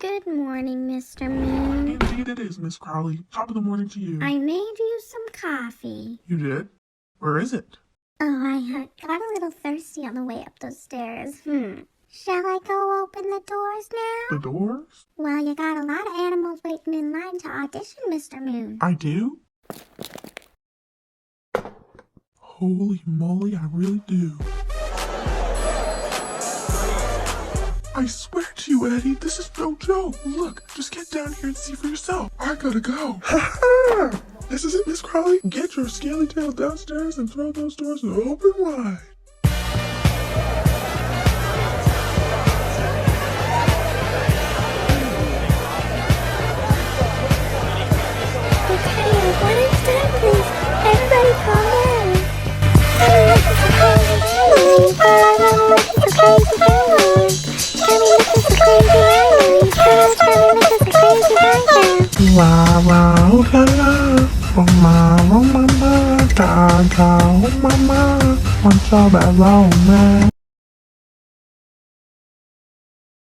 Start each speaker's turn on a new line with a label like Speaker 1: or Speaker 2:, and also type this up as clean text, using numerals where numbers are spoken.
Speaker 1: Good morning, Mr. Moon.
Speaker 2: Indeed it is, Miss Crowley. Top of the morning to you.
Speaker 1: I made you some coffee.
Speaker 2: You did? Where is it?
Speaker 1: Oh, I got a little thirsty on the way up those stairs. Shall I go open the doors now?
Speaker 2: The doors?
Speaker 1: Well, you got a lot of animals waiting in line to audition, Mr. Moon.
Speaker 2: I do? Holy moly, I really do. I swear to you, Eddie, this is no joke. Look, just get down here and see for yourself. I gotta go. Ha-ha! This is it, Miss Crowley. Get your scaly tail downstairs and throw those doors open wide.
Speaker 1: Okay, one at a time, please. Everybody calm down. Tell me this is a crazy family. This is a crazy family. Tell me this is a crazy family. Tell me this is a crazy family.
Speaker 2: Wow, wow, la la. Oh, mama, mama, da, da, oh, mama. What's all that wrong, man?